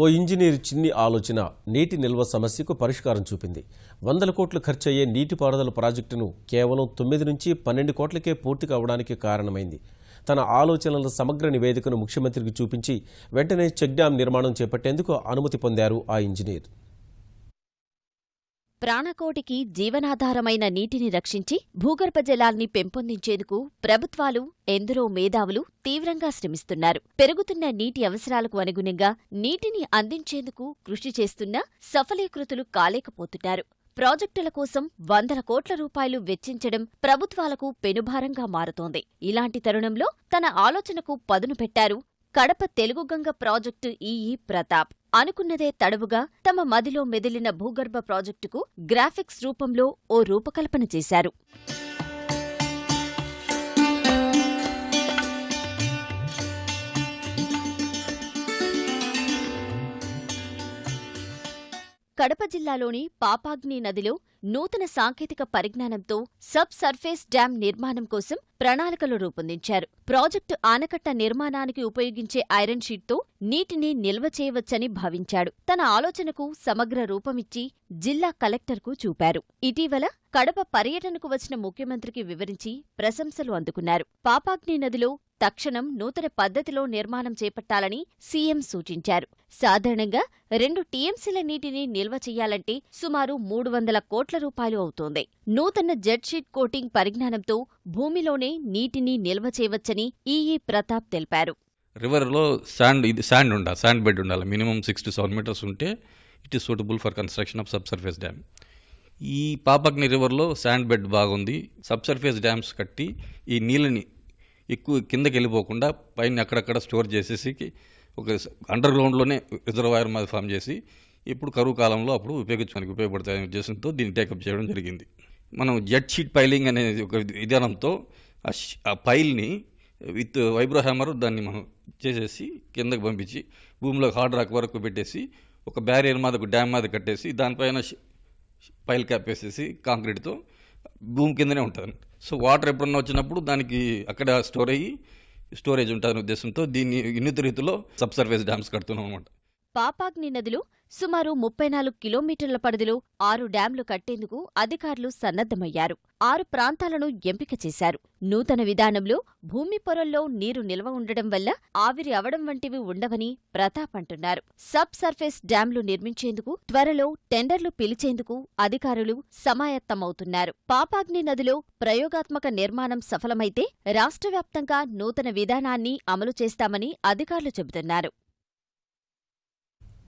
ఓ engineer చిన్ని ఆలోచన నీటి నిల్వ సమస్యకు పరిష్కారం చూపింది. 100 కోట్లు ఖర్చయ్యే నీటిపారుదల ప్రాజెక్టును కేవలం 9 నుంచి 12 కోట్లకే పూర్తి కావడానికి కారణమైంది. తన ఆలోచనల సమగ్ర నివేదికను ముఖ్యమంత్రికి చూపించి వెంటనే చెక్ డ్యాం నిర్మాణం చేపట్టేందుకు అనుమతి పొందారు ఆ ఇంజనీర్. ప్రాణకోటికి జీవనాధారమైన నీటిని రక్షించి భూగర్భ జలాల్ని పెంపొందించేందుకు ప్రభుత్వాలు, ఎందరో మేధావులు తీవ్రంగా శ్రమిస్తున్నారు. పెరుగుతున్న నీటి అవసరాలకు అనుగుణంగా నీటిని అందించేందుకు కృషి చేస్తున్నా సఫలీకృతులు కాలేకపోతున్నారు. ప్రాజెక్టుల కోసం 100 కోట్ల రూపాయలు వెచ్చించడం ప్రభుత్వాలకు పెనుభారంగా మారుతోంది. ఇలాంటి తరుణంలో తన ఆలోచనకు పదును పెట్టారు కడప తెలుగుగంగ ప్రాజెక్టు ఈఈ ప్రతాప్. అనుకున్నదే తడవుగా తమ మదిలో మెదిలిన భూగర్భ ప్రాజెక్టుకు గ్రాఫిక్స్ రూపంలో ఓ రూపకల్పన చేశారు. కడప జిల్లాలోని పాపాగ్ని నదిలో నూతన సాంకేతిక పరిజ్ఞానంతో సబ్ సర్ఫేస్ డ్యాం నిర్మాణం కోసం ప్రణాళికలు రూపొందించారు. ప్రాజెక్టు ఆనకట్ట నిర్మాణానికి ఉపయోగించే ఐరన్ షీట్తో నీటిని నిల్వ చేయవచ్చని భావించాడు. తన ఆలోచనకు సమగ్ర రూపమిచ్చి జిల్లా కలెక్టర్కు చూపారు. ఇటీవల కడప పర్యటనకు వచ్చిన ముఖ్యమంత్రికి వివరించి ప్రశంసలు అందుకున్నారు. పాపాగ్ని నదిలో తక్షణం నూతన పద్ధతిలో నిర్మాణం చేపట్టాలని సీఎం సూచించారు. సాధారణంగా 2 టీఎంసీల నీటిని నిల్వ చెయ్యాలంటే సుమారు 300 కోట్ల రూపాయలు అవుతోంది. నూతన జెట్ షీట్ కోటింగ్ పరిజ్ఞానంతో భూమిలోనే నీటిని నిల్వ చేయవచ్చని ఈఈ ప్రతాప్ తెలిపారు. రివర్లో శాండ్ బెడ్ ఉండాలి. మినిమం 6 to 7 meters ఉంటే it is suitable for construction of sub surface dam. ఈ పాపాగ్ని రివర్లో శాండ్ బెడ్ బాగుంది. సబ్ సర్ఫేస్ డ్యామ్స్ కట్టి ఈ నీళ్ళని ఎక్కువ కిందకి వెళ్ళిపోకుండా పైన అక్కడక్కడ స్టోర్ చేసేసి ఒక అండర్ గ్రౌండ్లోనే రిజర్వాయర్ మాది ఫామ్ చేసి ఇప్పుడు కరువు కాలంలో అప్పుడు ఉపయోగించడానికి ఉపయోగపడతాయనే ఉద్దేశంతో దీన్ని టేకప్ చేయడం జరిగింది. మనం జెట్ షీట్ పైలింగ్ అనేది ఒక విధానంతో ఆ పైల్ని విత్ వైబ్రో హ్యామర్ దాన్ని మనం చేసేసి కిందకి పంపించి భూమిలో హార్డ్ రాక్ వరకు పెట్టేసి ఒక బ్యారియర్ మాది ఒక డ్యామ్ మాది కట్టేసి దానిపైన పైల్ క్యాప్ వేసేసి కాంక్రీట్తో భూమి కిందనే ఉంటుంది. సో వాటర్ ఎప్పుడన్నా వచ్చినప్పుడు దానికి అక్కడ స్టోరేజ్ ఉంటుందనే ఉద్దేశంతో దీన్ని వినూత్న రీతిలో సబ్ సర్ఫేస్ డ్యామ్స్ కడుతున్నాం అన్నమాట. పాపాగ్ని నదిలో సుమారు 34 కిలోమీటర్ల పరిధిలో 6 డ్యాంలు కట్టేందుకు అధికారులు సన్నద్ధమయ్యారు. 6 ప్రాంతాలను ఎంపిక చేశారు. నూతన విధానంలో భూమి పొరల్లో నీరు నిల్వ ఉండడం వల్ల ఆవిరి అవడం వంటివి ఉండవని ప్రతాప్ అంటున్నారు. సబ్ సర్ఫేస్ డ్యాంలు నిర్మించేందుకు త్వరలో టెండర్లు పిలిచేందుకు అధికారులు సమాయత్తమవుతున్నారు. పాపాగ్ని నదిలో ప్రయోగాత్మక నిర్మాణం సఫలమైతే రాష్ట్రవ్యాప్తంగా నూతన విధానాన్ని అమలు చేస్తామని అధికారులు చెబుతున్నారు.